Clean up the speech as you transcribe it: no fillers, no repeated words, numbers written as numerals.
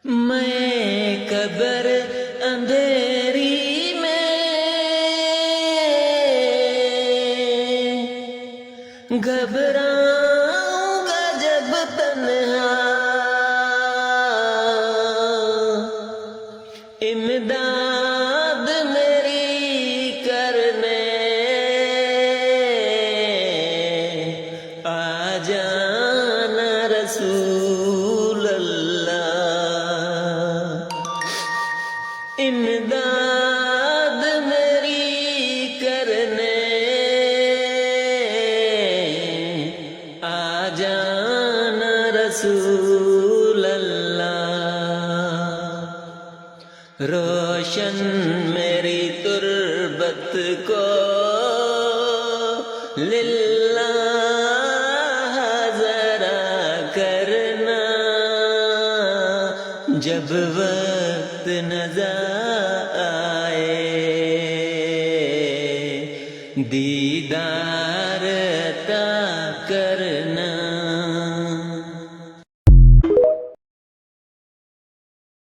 میں قبر اندھیری میں گھبراؤں گا جب تنہا، امداد میری کرنے آ جانا رسول اللہ، امداد میری کرنے آ جانا رسول اللہ، روشن میری تربت کو للہ ذرا کرنا، جب وقت نظر آئے دیدار عطا کرنا۔